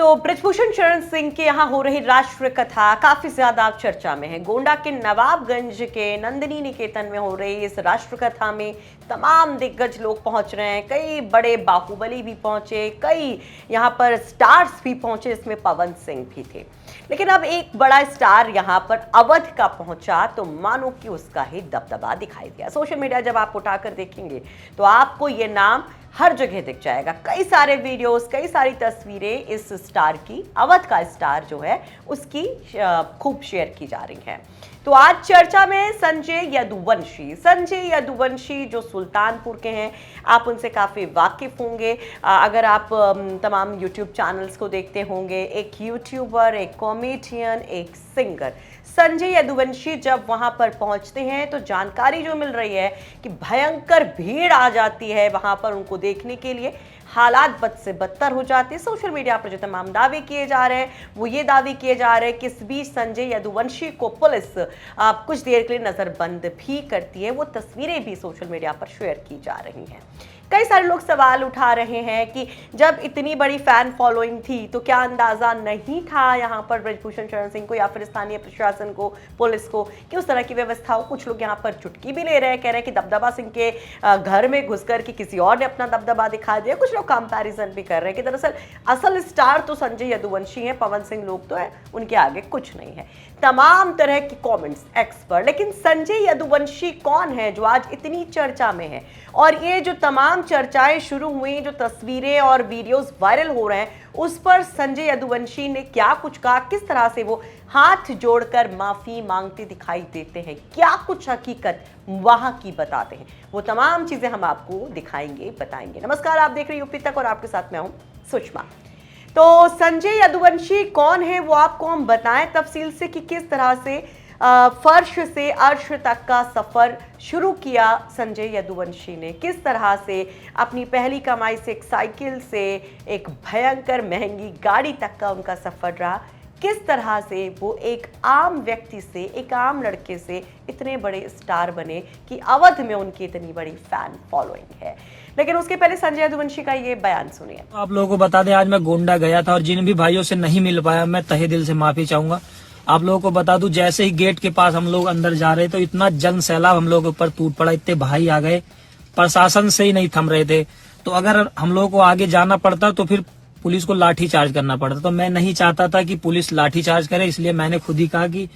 तो ब्रजभूषण शरण सिंह के यहाँ हो रही राष्ट्र कथा काफी ज्यादा चर्चा में है। गोंडा के नवाबगंज के नंदिनी निकेतन में हो रही इस राष्ट्र कथा में तमाम दिग्गज लोग पहुंच रहे हैं। कई बड़े बाहुबली भी पहुंचे, कई यहाँ पर स्टार्स भी पहुंचे, इसमें पवन सिंह भी थे। लेकिन अब एक बड़ा स्टार यहाँ पर अवध का पहुंचा तो मानो कि उसका ही दबदबा दिखाई दिया। सोशल मीडिया जब आप उठाकर देखेंगे तो आपको ये नाम हर जगह दिख जाएगा। कई सारे वीडियोस, कई सारी तस्वीरें इस स्टार की, अवध का स्टार जो है उसकी खूब शेयर की जा रही हैं। तो आज चर्चा में संजय यदुवंशी। संजय यदुवंशी जो सुल्तानपुर के हैं, आप उनसे काफ़ी वाकिफ होंगे अगर आप तमाम यूट्यूब चैनल्स को देखते होंगे। एक यूट्यूबर, एक कॉमेडियन, एक सिंगर संजय यदुवंशी जब वहां पर पहुंचते हैं तो जानकारी जो मिल रही है कि भयंकर भीड़ आ जाती है वहां पर उनको देखने के लिए। हालात बद से बदतर हो जाते हैं। सोशल मीडिया पर जो तमाम दावे किए जा रहे हैं वो ये दावे किए जा रहे हैं कि इस बीच संजय यदुवंशी को पुलिस कुछ देर के लिए नजरबंद भी करती है। वो तस्वीरें भी सोशल मीडिया पर शेयर की जा रही हैं। कई सारे लोग सवाल उठा रहे हैं कि जब इतनी बड़ी फैन फॉलोइंग थी तो क्या अंदाजा नहीं था यहाँ पर ब्रजभूषण शरण सिंह को या फिर स्थानीय प्रशासन को, पुलिस को, कि उस तरह की व्यवस्था हो। कुछ लोग यहाँ पर चुटकी भी ले रहे हैं, कह रहे हैं कि दबदबा सिंह के घर में घुसकर कि किसी और ने अपना दबदबा दिखा दिया। कुछ लोग कंपैरिजन भी कर रहे हैं कि दरअसल असल स्टार तो संजय यदुवंशी है, पवन सिंह लोग तो है, उनके आगे कुछ नहीं है। तमाम तरह की कमेंट्स, एक्सपर्ट। लेकिन संजय यदुवंशी कौन है जो आज इतनी चर्चा में है? और ये जो तमाम चर्चाएं शुरू हुई, जो तस्वीरें और वीडियोस वायरल हो रहे हैं, उस पर संजय यदुवंशी ने क्या कुछ कहा, किस तरह से वो हाथ जोड़कर माफी मांगते दिखाई देते हैं, क्या कुछ हकीकत वहां की बताते हैं, वो तमाम चीजें हम आपको दिखाएंगे, बताएंगे। नमस्कार, आप देख रहे हैं यूपी तक और आपके साथ मैं हूं सुषमा। तो संजय यदुवंशी कौन है वो आपको हम बताएं तफसील से कि किस तरह से फर्श से अर्श तक का सफर शुरू किया संजय यदुवंशी ने, किस तरह से अपनी पहली कमाई से एक साइकिल से एक भयंकर महंगी गाड़ी तक का उनका सफर रहा, किस तरह से वो एक आम व्यक्ति से, एक आम लड़के से इतने बड़े स्टार बने कि अवध में उनकी इतनी बड़ी फैन फॉलोइंग है। लेकिन उसके पहले संजय यदुवंशी का ये बयान सुनिए। आप लोगों को बता दें, आज मैं गोंडा गया था और जिन भी भाइयों से नहीं मिल पाया मैं तहे दिल से माफी चाहूंगा। आप लोगों को बता दूं, जैसे ही गेट के पास हम लोग अंदर जा रहे तो इतना जन सैलाब हम लोगों के ऊपर टूट पड़ा, इतने भाई आ गए, प्रशासन से ही नहीं थम रहे थे। तो अगर हम लोगों को आगे जाना पड़ता तो फिर पुलिस को लाठी चार्ज करना पड़ता। तो मैं नहीं चाहता था कि पुलिस लाठी चार्ज करे, इसलिए मैंने खुद ही कहा कि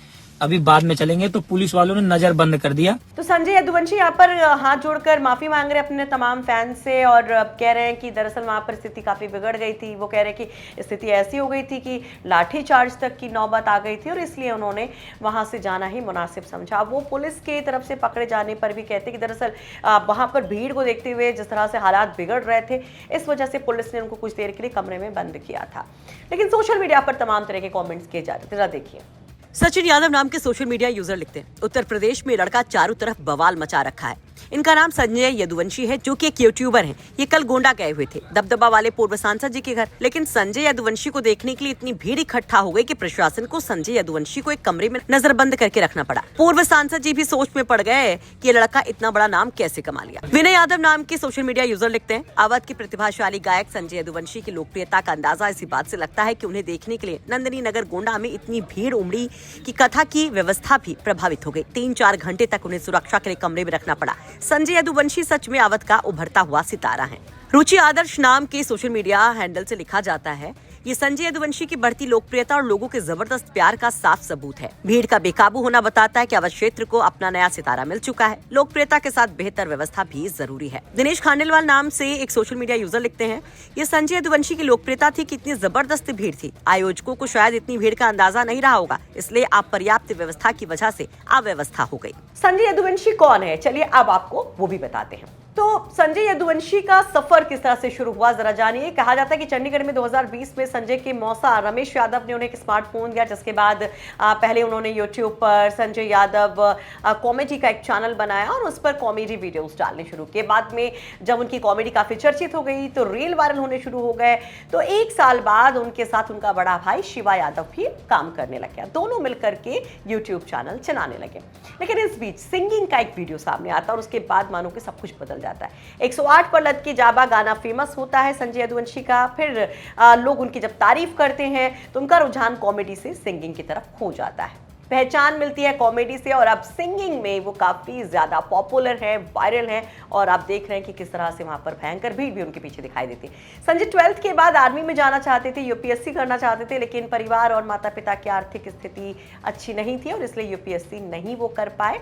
अभी बाद में चलेंगे। तो पुलिस वालों ने नजर बंद कर दिया। तो संजय यदुवंशी यहाँ पर हाथ जोड़कर माफी मांग रहे अपने तमाम फैंस से और कह रहे हैं कि दरअसल वहां पर स्थिति काफी बिगड़ गई थी। वो कह रहे हैं कि स्थिति ऐसी हो गई थी कि लाठी चार्ज तक की नौबत आ गई थी और इसलिए उन्होंने वहां से जाना ही मुनासिब समझा। वो पुलिस की तरफ से पकड़े जाने पर भी कहते कि दरअसल वहां पर भीड़ को देखते हुए जिस तरह से हालात बिगड़ रहे थे, इस वजह से पुलिस ने उनको कुछ देर के लिए कमरे में बंद किया था। लेकिन सोशल मीडिया पर तमाम तरह के कॉमेंट्स किए जा रहे थे, जरा देखिए। सचिन यादव नाम के सोशल मीडिया यूजर लिखते हैं, उत्तर प्रदेश में लड़का चारों तरफ बवाल मचा रखा है। इनका नाम संजय यदुवंशी है, जो कि एक यूट्यूबर हैं। ये कल गोंडा गए हुए थे दबदबा वाले पूर्व सांसद जी के घर। लेकिन संजय यदुवंशी को देखने के लिए इतनी भीड़ इकट्ठा हो गई कि प्रशासन को संजय यदुवंशी को एक कमरे में नजरबंद करके रखना पड़ा। पूर्व सांसद जी भी सोच में पड़ गए कि ये लड़का इतना बड़ा नाम कैसे कमा लिया। विनय यादव नाम के सोशल मीडिया यूजर लिखते हैं, अवध के प्रतिभाशाली गायक संजय यदुवंशी की लोकप्रियता का अंदाजा इसी बात से लगता है कि उन्हें देखने के लिए नंदिनी नगर गोंडा में इतनी भीड़ उमड़ी कि कथा की व्यवस्था भी प्रभावित हो गई। 3-4 घंटे तक उन्हें सुरक्षा के लिए कमरे में रखना पड़ा। संजय यदुवंशी सच में अवध का उभरता हुआ सितारा है। रुचि आदर्श नाम के सोशल मीडिया हैंडल से लिखा जाता है, ये संजय यदुवंशी की बढ़ती लोकप्रियता और लोगों के जबरदस्त प्यार का साफ सबूत है। भीड़ का बेकाबू होना बताता है कि अवध क्षेत्र को अपना नया सितारा मिल चुका है। लोकप्रियता के साथ बेहतर व्यवस्था भी जरूरी है। दिनेश खांडेलवाल नाम से एक सोशल मीडिया यूजर लिखते हैं, ये संजय यदुवंशी की लोकप्रियता थी कि इतनी जबरदस्त भीड़ थी। आयोजकों को शायद इतनी भीड़ का अंदाजा नहीं रहा होगा, इसलिए अपर्याप्त व्यवस्था की वजह से अव्यवस्था हो गई। संजय यदुवंशी कौन है, चलिए अब आपको वो भी बताते हैं। तो संजय यदुवंशी का सफर किस तरह से शुरू हुआ, जरा जानिए। कहा जाता है कि चंडीगढ़ में 2020 में संजय के मौसा रमेश यादव ने उन्हें एक स्मार्टफोन दिया, जिसके बाद पहले उन्होंने यूट्यूब पर संजय यादव कॉमेडी का एक चैनल बनाया और उस पर कॉमेडी वीडियोस डालने शुरू किए। बाद में जब उनकी कॉमेडी काफी चर्चित हो गई तो रील वायरल होने शुरू हो गए। तो 1 साल बाद उनके साथ उनका बड़ा भाई शिवा यादव भी काम करने लग गया। दोनों मिलकर के यूट्यूब चैनल चलाने लगे। लेकिन इस बीच सिंगिंग का एक वीडियो सामने आता और उसके बाद मानो कि सब कुछ बदल जाता है। 108 पर लद की जाबा गाना फेमस होता है संजय यदुवंशी का। फिर लोग उनकी जब तारीफ करते हैं तो उनका रुझान कॉमेडी से सिंगिंग की तरफ हो जाता है। पहचान मिलती है कॉमेडी से और अब सिंगिंग में वो काफी ज्यादा पॉपुलर है, वायरल है और आप देख रहे हैं कि किस तरह से वहां पर भयंकर भीड़ भी उनके पीछे दिखाई देती है। संजय 12th के बाद आर्मी में जाना चाहते थे, यूपीएससी करना चाहते थे, लेकिन परिवार और माता पिता की आर्थिक स्थिति अच्छी नहीं थी और इसलिए यूपीएससी नहीं वो कर पाए।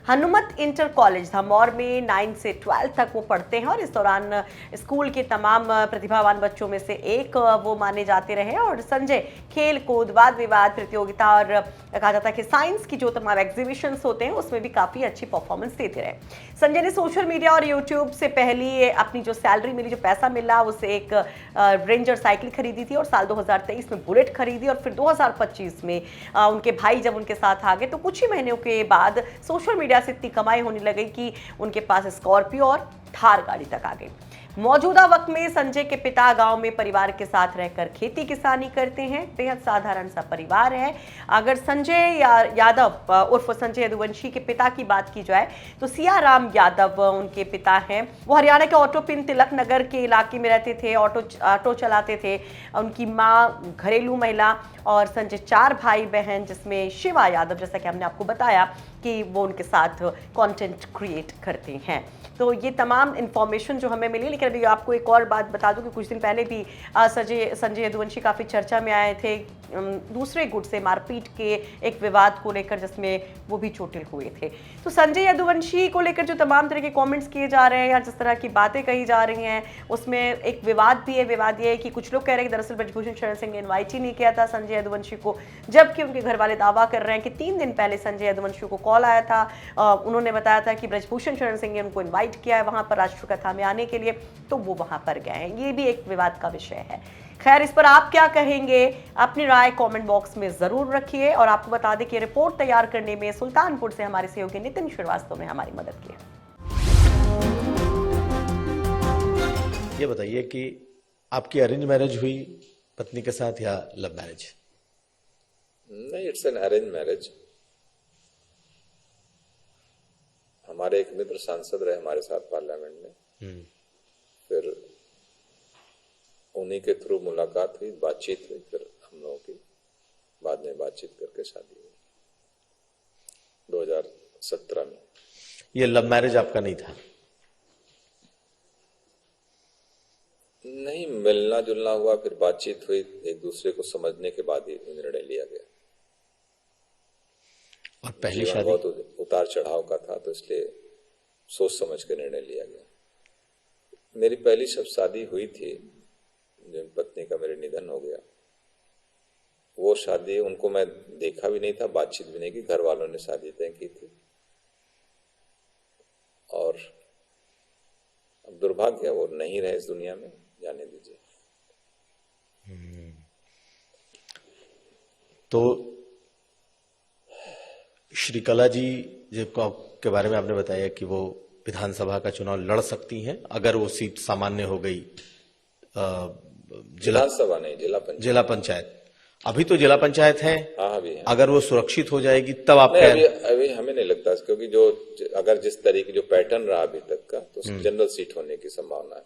हनुमत इंटर कॉलेज धमौर में 9 से 12 तक वो पढ़ते हैं और इस दौरान स्कूल के तमाम प्रतिभावान बच्चों में से एक वो माने जाते रहे और संजय खेल कूद, वाद विवाद प्रतियोगिता और कहा जाता है कि साइंस की जो तमाम एग्जीबिशंस होते हैं उसमें भी काफ़ी अच्छी परफॉर्मेंस देते रहे। संजय ने सोशल मीडिया और यूट्यूब से पहले अपनी जो सैलरी मिली, जो पैसा मिला, उससे एक रेंजर साइकिल खरीदी थी और साल 2023 में बुलेट खरीदी और फिर 2025 में उनके भाई जब उनके साथ आ गए तो कुछ ही महीनों के बाद सोशल मीडिया से इतनी कमाई होने लगी कि उनके पास स्कॉर्पियो और थार गाड़ी तक आ गई। मौजूदा वक्त में संजय के पिता गांव में परिवार के साथ रहकर खेती किसानी करते हैं। बेहद साधारण सा परिवार है। अगर संजय यादव उर्फ संजय यदुवंशी के पिता की बात की जाए तो सियाराम यादव उनके पिता हैं। वो हरियाणा के ऑटो पिन तिलक नगर के इलाके में रहते थे, ऑटो चलाते थे। उनकी माँ घरेलू महिला और संजय 4 भाई बहन, जिसमें शिवा यादव, जैसा कि हमने आपको बताया कि वो उनके साथ कंटेंट क्रिएट करते हैं। तो ये तमाम इन्फॉर्मेशन जो हमें मिली। लेकिन अभी आपको एक और बात बता दूं कि कुछ दिन पहले भी संजय यदुवंशी काफ़ी चर्चा में आए थे दूसरे गुट से मारपीट के एक विवाद को लेकर, जिसमें वो भी चोटिल हुए थे। तो संजय यदुवंशी को लेकर जो तमाम तरह के कमेंट्स किए जा रहे हैं या जिस तरह की बातें कही जा रही हैं, उसमें एक विवाद भी है। विवाद ये है कि कुछ लोग कह रहे हैं कि दरअसल ब्रजभूषण शरण सिंह ने इन्वाइट ही नहीं किया था संजय यदुवंशी को, जबकि उनके घर वाले दावा कर रहे हैं कि 3 दिन पहले संजय यदुवंशी को कॉल आया था। उन्होंने बताया था कि ब्रजभूषण शरण सिंह ने उनको इन्वाइट किया है वहां पर राष्ट्र कथा में आने के लिए, तो वो वहां पर गए हैं। ये भी एक विवाद का विषय है। खैर, इस पर आप क्या कहेंगे? अपनी राय कमेंट बॉक्स में जरूर रखिए। और आपको बता दें कि रिपोर्ट तैयार करने में सुल्तानपुर से हमारे सहयोगी नितिन श्रीवास्तव ने हमारी मदद की। ये बताइए कि आपकी अरेंज मैरिज हुई पत्नी के साथ या लव मैरिज? नहीं, इट्स एन अरेंज मैरिज। हमारे एक मित्र सांसद रहे हमारे साथ पार्लियामेंट में, फिर उन्हीं के थ्रू मुलाकात हुई, बातचीत हुई, फिर हम लोगों की बाद में बातचीत करके शादी हुई 2017 में। ये लव मैरिज आपका नहीं था? नहीं, मिलना जुलना हुआ, फिर बातचीत हुई, एक दूसरे को समझने के बाद ही निर्णय लिया गया। और पहली शादी बहुत उतार चढ़ाव का था, तो इसलिए सोच समझ के निर्णय लिया गया। मेरी पहली जब शादी हुई थी, जिन पत्नी का मेरे निधन हो गया, वो शादी उनको मैं देखा भी नहीं था, बातचीत भी नहीं की, घर वालों ने शादी तय की थी। और अब दुर्भाग्य वो नहीं रहे इस दुनिया में, जाने दीजिए। तो श्रीकला जी के बारे में आपने बताया कि वो विधानसभा का चुनाव लड़ सकती हैं अगर वो सीट सामान्य हो गई। विधानसभा नहीं, जिला पंचायत। अभी तो जिला पंचायत है। हाँ, अभी है। अगर वो सुरक्षित हो जाएगी तब आप अभी हमें नहीं लगता, क्योंकि जो अगर जिस तरीके जो पैटर्न रहा अभी तक का, तो जनरल सीट होने की संभावना है।